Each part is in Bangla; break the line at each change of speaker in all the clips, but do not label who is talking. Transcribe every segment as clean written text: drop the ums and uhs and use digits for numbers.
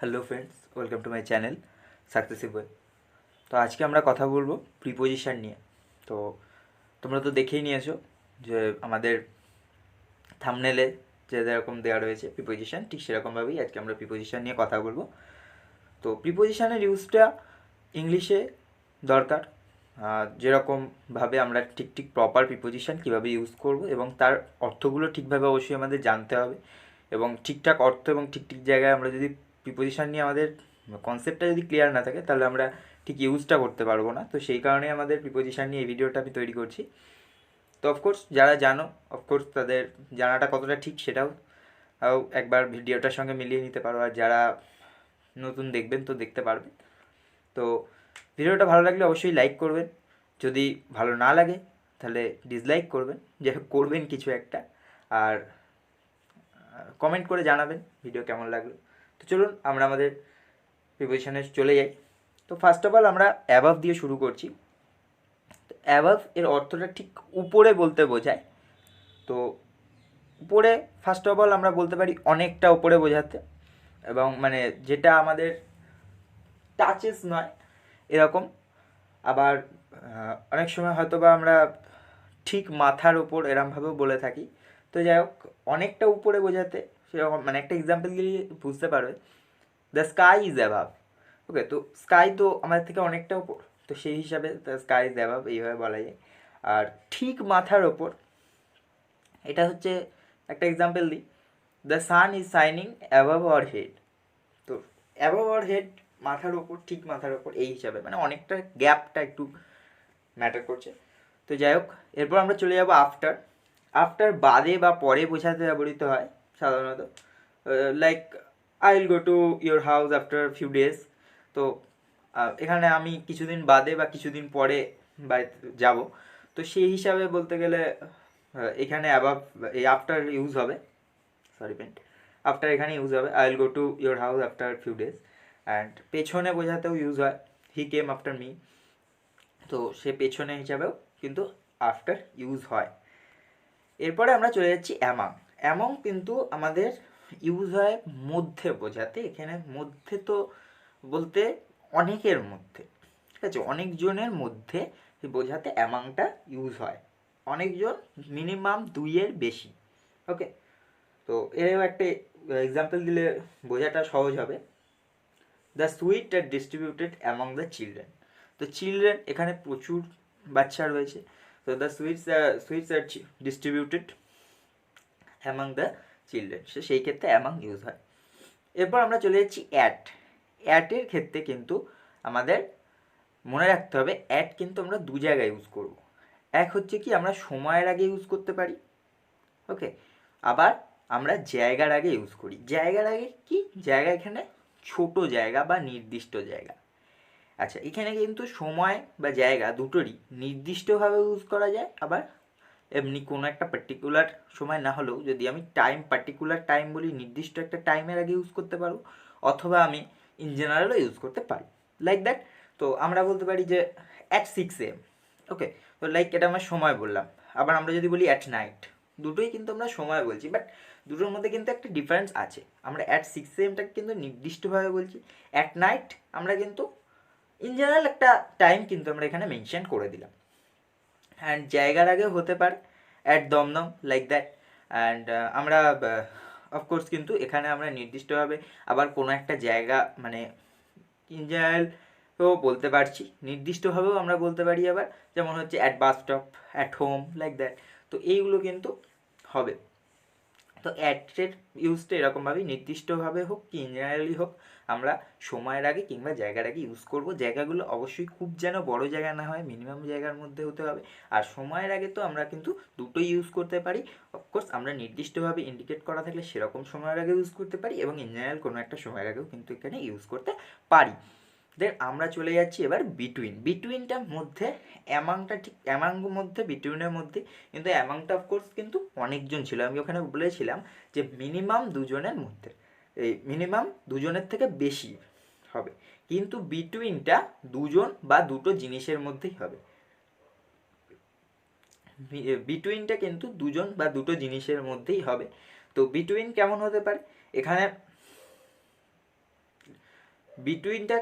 Hello friends, welcome to my channel successive way. তো আজকে আমরা কথা বলবো প্রিপোজিশন নিয়ে। তো তোমরা তো দেখেই নিয়েছো যে আমাদের থাম্বনেলে যেরকম দেওয়া রয়েছে প্রিপোজিশন, ঠিক সেরকমভাবেই আজকে আমরা প্রিপোজিশন নিয়ে কথা বলবো। তো প্রিপোজিশনের ইউজটা ইংলিশে দরকার, যেরকমভাবে আমরা ঠিক ঠিক প্রপার প্রিপোজিশন কীভাবে ইউজ করব এবং তার অর্থগুলো ঠিকভাবে অবশ্যই আমাদের জানতে হবে এবং ঠিকঠাক অর্থ এবং ঠিক ঠিক জায়গায় আমরা যদি প্রিপোজিশন নিয়ে আমাদের কনসেপ্টটা যদি ক্লিয়ার না থাকে তাহলে আমরা ঠিক ইউজটা করতে পারবো না। তো সেই কারণে আমাদের প্রিপোজিশন নিয়ে এই ভিডিওটা আমি তৈরি করছি। তো অফকোর্স যারা জানো, অফকোর্স তাদের জানাটা কতটা ঠিক সেটাও একবার ভিডিওটার সঙ্গে মিলিয়ে নিতে পারো, আর যারা নতুন দেখবেন তো দেখতে পারবেন। তো ভিডিওটা ভালো লাগলে অবশ্যই লাইক করবেন, যদি ভালো না লাগে তাহলে ডিসলাইক করবেন, যে করবেন কিছু একটা, আর কমেন্ট করে জানাবেন ভিডিও কেমন লাগলো। তো চলুন আমরা আমাদের প্রিপোজিশনে চলে যাই। তো ফার্স্ট অফ অল আমরা অ্যাবাভ দিয়ে শুরু করছি। তো অ্যাবাভ এর অর্থটা ঠিক উপরে বলতে বোঝায়। তো উপরে ফার্স্ট অফ অল আমরা বলতে পারি অনেকটা উপরে বোঝাতে, এবং মানে যেটা আমাদের টাচেস নয় এরকম। আবার অনেক সময় হয়তো বা আমরা ঠিক মাথার ওপর এরমভাবেও বলে থাকি। তো যাই হোক, অনেকটা উপরে বোঝাতে সেরকম মানে একটা এক্সাম্পল দিয়ে বুঝতে পারবে, দ্য স্কাই ইজ অ্যাভাব। ওকে, তো স্কাই তো আমাদের থেকে অনেকটা উপর, তো সেই হিসাবে দ্য স্কাই ইজ অ্যাভাব এইভাবে বলা যায়। আর ঠিক মাথার ওপর, এটা হচ্ছে একটা এক্সাম্পল দিই, the sun is shining অ্যাভাব our head. তো অ্যাভাব আওয়ার হেড মাথার ওপর, ঠিক মাথার ওপর, এই হিসাবে মানে অনেকটা গ্যাপটা একটু ম্যাটার করছে। তো যাই হোক, এরপর আমরা চলে যাবো আফটার। আফটার বাদে বা পরে বোঝাতে ব্যবহৃত হয় সাধারণত, like I will go to your house after few days. তো এখানে আমি কিছুদিন বাদে বা কিছুদিন পরে বাড়িতে যাব। তো সেই হিসাবে বলতে গেলে এখানে অ্যাবাভ এই আফটার ইউজ হবে, সরি পেন্ট, আফটার এখানে ইউজ হবে, I will go to your house after few days. And পেছনে বোঝাতেও ইউজ হয়, হি কেম আফটার মি। তো সে পেছনে হিসাবেও কিন্তু আফটার ইউজ হয়। এরপরে আমরা চলে যাচ্ছি অ্যামাং। অ্যামাং কিন্তু আমাদের ইউজ হয় মধ্যে বোঝাতে। এখানে মধ্যে তো বলতে অনেকের মধ্যে, ঠিক আছে, অনেকজনের মধ্যে বোঝাতে অ্যামাংটা ইউজ হয়। অনেকজন মিনিমাম দুইয়ের বেশি। ওকে, তো এরও একটা এক্সাম্পল দিলে বোঝাটা সহজ হবে, the sweet are distributed among the children. তো চিলড্রেন এখানে প্রচুর বাচ্চা রয়েছে, তো the sweets are distributed among the children, সেই ক্ষেত্রে অ্যামাং ইউজ হয়। এরপর আমরা চলে যাচ্ছি অ্যাট। অ্যাটের ক্ষেত্রে কিন্তু আমাদের মনে রাখতে হবে, অ্যাট কিন্তু আমরা দু জায়গায় ইউজ করব। এক হচ্ছে কি আমরা সময়ের আগে ইউজ করতে পারি, ওকে, আবার আমরা জায়গার আগে ইউজ করি। জায়গার আগে কি জায়গা, এখানে ছোট জায়গা বা নির্দিষ্ট জায়গা। আচ্ছা, এখানে কিন্তু সময় বা জায়গা দুটোরই নির্দিষ্টভাবে ইউজ করা যায়, আবার এমনি কোনো একটা পার্টিকুলার সময় না হলেও যদি আমি টাইম, পার্টিকুলার টাইম বলি, নির্দিষ্ট একটা টাইমের আগে ইউজ করতে পারবো, অথবা আমি ইন জেনারেলও ইউজ করতে পারি, লাইক দ্যাট। তো আমরা বলতে পারি যে অ্যাট 6 AM। ওকে, তো লাইক এটা আমরা সময় বললাম। আবার আমরা যদি বলি অ্যাট নাইট, দুটোই কিন্তু আমরা সময় বলছি, বাট দুটোর মধ্যে কিন্তু একটা ডিফারেন্স আছে। আমরা অ্যাট 6 AM কিন্তু নির্দিষ্টভাবে বলছি, অ্যাট নাইট আমরা কিন্তু ইন জেনারেল একটা টাইম কিন্তু আমরা এখানে মেনশন করে দিলাম। অ্যান্ড জায়গার আগেও হতে পারে at Dumdum, like that. And আমরা অফকোর্স কিন্তু এখানে আমরা নির্দিষ্টভাবে আবার কোনো একটা জায়গা মানে ইন জেনারেলও বলতে পারছি, নির্দিষ্টভাবেও আমরা বলতে পারি আবার, যেমন হচ্ছে at bus stop, at home, like that. তো এইগুলো কিন্তু হবে। তো অ্যাটের ইউজটা এরকমভাবেই নির্দিষ্টভাবে হোক কি ইন জেনারেলি হোক, আমরা সময়ের আগে কিংবা জায়গার আগে ইউজ করব। জায়গাগুলো অবশ্যই খুব যেন বড় জায়গা না হয়, মিনিমাম জায়গার মধ্যে হতে হবে। আর সময়ের আগে তো আমরা কিন্তু দুটোই ইউজ করতে পারি। অফকোর্স আমরা নির্দিষ্টভাবে ইন্ডিকেট করা থাকলে সেরকম সময়ের আগে ইউজ করতে পারি, এবং ইন জেনারেল কোনো একটা সময়ের আগেও কিন্তু এখানে ইউজ করতে পারি। দেন আমরা চলে যাচ্ছি এবার বিটুইন। বিটুইনটার মধ্যে অ্যামাংটা, ঠিক অ্যামাং মধ্যে বিটুইনের মধ্যে, কিন্তু অ্যামাংটা অফকোর্স কিন্তু অনেকজন ছিল। আমি ওখানে বলেছিলাম যে মিনিমাম দুজনের মধ্যে, এই মিনিমাম দুজনের থেকে বেশি হবে, কিন্তু বিটুইনটা দুজন বা দুটো জিনিসের মধ্যেই হবে। বিটুইনটা কিন্তু দুজন বা দুটো জিনিসের মধ্যেই হবে। তো বিটুইন কেমন হতে পারে, এখানে বিটুইনটা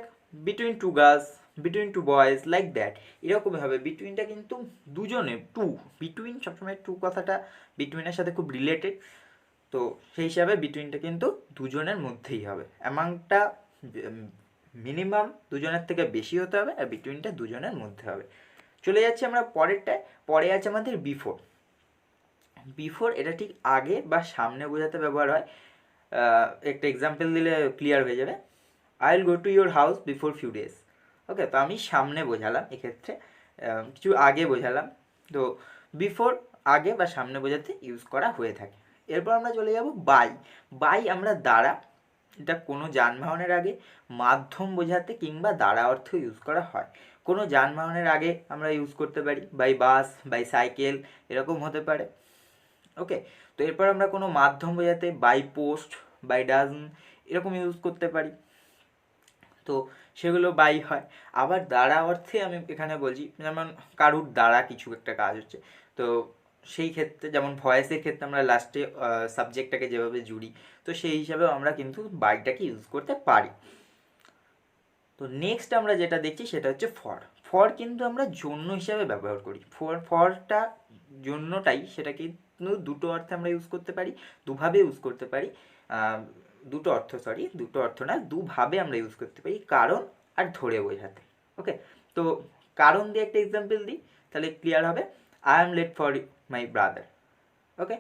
between two girls, between two boys, like that, এরকমই হবে। বিটুইনটা কিন্তু দুজনে, টু, বিটুইন সবসময় টু কথাটা বিটুইনের সাথে খুব রিলেটেড, তো সেই হিসাবে বিটুইনটা কিন্তু দুজনের মধ্যেই হবে। অ্যামাংটা মিনিমাম দুজনের থেকে বেশি হতে হবে, আর বিটুইনটা দুজনের মধ্যে হবে। চলে যাচ্ছি আমরা পরেরটায়। পরে আছে আমাদের বিফোর। বিফোর এটা ঠিক আগে বা সামনে বোঝাতে ব্যবহার হয়। একটা এক্সাম্পল দিলে ক্লিয়ার হয়ে যাবে। I will go to your house before few days. Okay, তো আমি সামনে বোঝালাম এক্ষেত্রে, কিছু আগে বোঝালাম। তো বিফোর আগে বা সামনে বোঝাতে ইউজ করা হয়ে থাকে। এরপর আমরা চলে যাব বাই। বাই আমরা দ্বারা, এটা কোনো যানবাহনের আগে মাধ্যম বোঝাতে কিংবা দ্বারা অর্থ ইউজ করা হয়। কোনো যানবাহনের আগে আমরা ইউজ করতে পারি বাই বাস, বাই সাইকেল, এরকম হতে পারে। ওকে, তো এরপর আমরা কোনো মাধ্যম বোঝাতে বাই পোস্ট, বাই ডাজন, এরকম ইউজ করতে পারি, তো সেগুলো বাই হয়। আবার দ্বারা অর্থে আমি এখানে বলছি, যেমন কারুর দ্বারা কিছু একটা কাজ হচ্ছে, তো সেই ক্ষেত্রে যেমন ভয়েসের ক্ষেত্রে আমরা লাস্টে সাবজেক্টটাকে যেভাবে জুড়ি, তো সেই হিসাবেও আমরা কিন্তু বাইটাকে ইউজ করতে পারি। তো নেক্সট আমরা যেটা দেখছি সেটা হচ্ছে ফর। ফর কিন্তু আমরা জন্য হিসাবে ব্যবহার করি। ফরটা জন্যটাই, সেটা কিন্তু দুটো অর্থে আমরা ইউজ করতে পারি, দুভাবে ইউজ করতে পারি। দুটো অর্থ না, দুভাবে আমরা ইউজ করতে পারি, কারণ আর ধরে বোঝাতে। ওকে, তো কারণ দিয়ে একটা এক্সাম্পল দিই, তাহলে ক্লিয়ার হবে। I am late for my brother. Okay,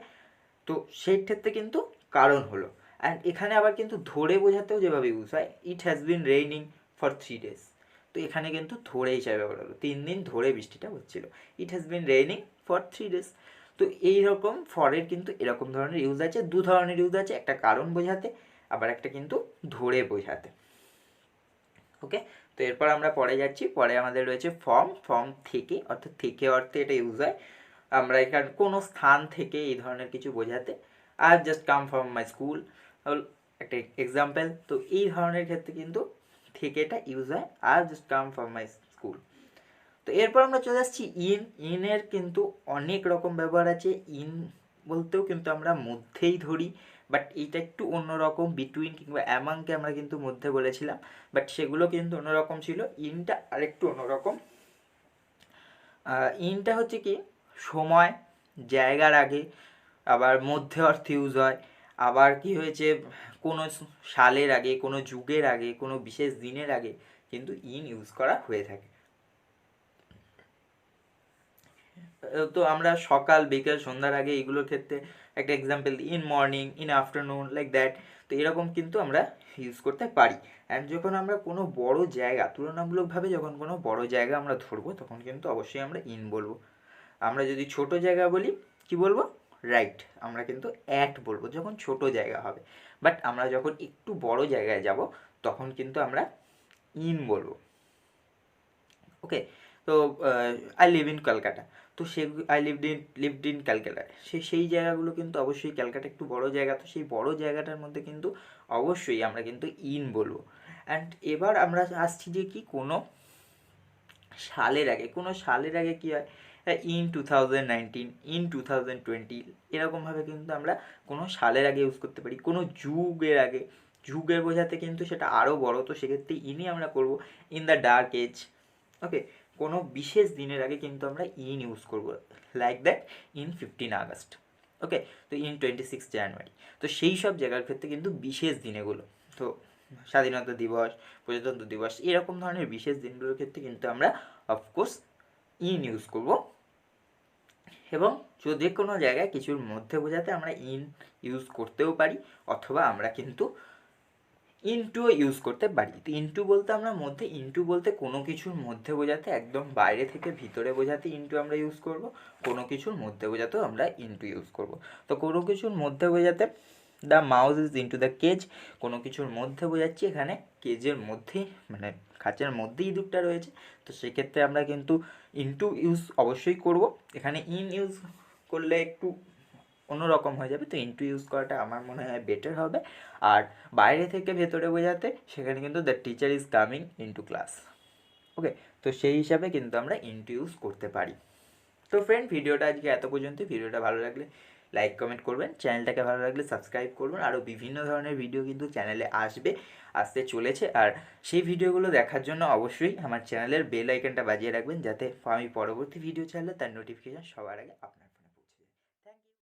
তো সেই ক্ষেত্রে কিন্তু কারণ হলো। অ্যান্ড এখানে আবার কিন্তু ধরে বোঝাতেও যেভাবে ইউজ হয়, it has been raining for 3 days, তো এখানে কিন্তু ধরে হিসাবে ব্যবহার হলো, 3 দিন ধরে বৃষ্টিটা হচ্ছিল। It has been raining for 3 days। তো এইরকম ফরের কিন্তু এরকম ধরনের ইউজ আছে, দু ধরনের ইউজ আছে, একটা কারণ বোঝাতে, আবার একটা কিন্তু ধরে বোঝাতে। ওকে, তো এরপর আমরা পরে যাচ্ছি। পরে আমাদের রয়েছে ফর্ম। ফর্ম থেকে, অর্থাৎ থেকে অর্থে এটা ইউজ হয় আমরা এখানে কোনো স্থান থেকে এই ধরনের কিছু বোঝাতে। I have just come from my school, একটা এক্সাম্পল। তো এই ধরনের ক্ষেত্রে কিন্তু থেকেটা ইউজ হয়, I have just come from my school. তো এরপর আমরা চলে আসছি ইন। ইনের কিন্তু অনেক রকম ব্যবহার আছে। ইন বলতেও কিন্তু আমরা মধ্যেই ধরি, বাট এইটা একটু অন্যরকম। বিটুইন কিংবা অ্যামাংকে আমরা কিন্তু মধ্যে বলেছিলাম, বাট সেগুলো কিন্তু অন্যরকম ছিল। ইনটা আরেকটু অন্যরকম। ইনটা হচ্ছে কি সময়, জায়গার আগে, আবার মধ্যে অর্থে ইউজ হয়। আবার কি হয়েছে, কোনো সালের আগে, কোনো যুগের আগে, কোনো বিশেষ দিনের আগে কিন্তু ইন ইউজ করা হয়ে থাকে। তো আমরা সকাল, বিকেল, সন্ধ্যার আগে এগুলোর ক্ষেত্রে একটা এক্সাম্পল দিই, in morning, in afternoon, like that. তো এরকম কিন্তু আমরা ইউজ করতে পারি। অ্যান্ড যখন আমরা কোনো বড় জায়গা, তুলনামূলকভাবে যখন কোনো বড় জায়গা আমরা ধরবো, তখন কিন্তু অবশ্যই আমরা ইন বলবো। আমরা যদি ছোট জায়গা বলি, কি বলবো, রাইট, আমরা কিন্তু অ্যাট বলবো যখন ছোট জায়গা হবে। বাট আমরা যখন একটু বড় জায়গায় যাব, তখন কিন্তু আমরা ইন বলবো। ওকে, তো আই লিভ ইন ক্যালকাটা, তো say I lived in Calcutta, সেই জায়গাগুলো কিন্তু অবশ্যই, ক্যালকাটা একটু বড় জায়গা, তো সেই বড় জায়গাটার মধ্যে কিন্তু অবশ্যই আমরা কিন্তু ইন বলবো। অ্যান্ড এবার আমরা আসছি যে কি কোনো সালের আগে, কোনো সালের আগে কী হয়, ইন 2019, ইন 2020, এরকমভাবে কিন্তু আমরা কোনো সালের আগে ইউজ করতে পারি। কোনো যুগের আগে, যুগের বোঝাতে কিন্তু সেটা আরও বড়, তো সেক্ষেত্রে ইনই আমরা করব। In the dark age. Okay, কোনো বিশেষ দিনের আগে কিন্তু আমরা ইন ইউজ করব, like that in 15 August. Okay, তো ইন 26 জানুয়ারি। তো সেই সব জায়গার ক্ষেত্রে কিন্তু বিশেষ দিনেগুলো, তো স্বাধীনতা দিবস, প্রজাতন্ত্র দিবস, এরকম ধরনের বিশেষ দিনগুলোর ক্ষেত্রে কিন্তু আমরা অফকোর্স ইন ইউজ করব। এবং যে কোনো জায়গায় কিছুর মধ্যে বোঝাতে আমরা ইন ইউজ করতেও পারি, অথবা আমরা কিন্তু ইনটুও ইউজ করতে পারি। তো ইনটু বলতে আমরা মধ্যে, ইনটু বলতে কোনো কিছুর মধ্যে বোঝাতে, একদম বাইরে থেকে ভিতরে বোঝাতে ইনটু আমরা ইউজ করব। কোনো কিছুর মধ্যে বোঝাতেও আমরা ইনটু ইউজ করব। তো কোনো কিছুর মধ্যে বোঝাতে the mouse is into the cage, কোনো কিছুর মধ্যে বোঝাচ্ছি এখানে কেজের মধ্যেই, মানে খাঁচার মধ্যেই ইঁদুরটা রয়েছে, তো সেক্ষেত্রে আমরা কিন্তু ইনটু ইউজ অবশ্যই করব। এখানে ইন ইউজ করলে একটু অন্যরকম হয়ে যাবে, তো ইনটু ইউজ করাটা আমার মনে হয় বেটার হবে। আর বাইরে থেকে ভেতরে বোঝাতে সেখানে কিন্তু the teacher is coming into class. Okay, তো সেই হিসাবে কিন্তু আমরা ইনটু ইউজ করতে পারি। তো ফ্রেন্ড, ভিডিওটা আজকে এত পর্যন্ত। ভিডিওটা ভালো লাগলে লাইক কমেন্ট করবেন, চ্যানেলটাকে ভালো লাগলে সাবস্ক্রাইব করবেন। আরও বিভিন্ন ধরনের ভিডিও কিন্তু চ্যানেলে আসতে চলেছে, আর সেই ভিডিওগুলো দেখার জন্য অবশ্যই আমার চ্যানেলের বেল আইকনটা বাজিয়ে রাখবেন, যাতে আমি পরবর্তী ভিডিও ছাড়লে তার নোটিফিকেশান সবার আগে আপনার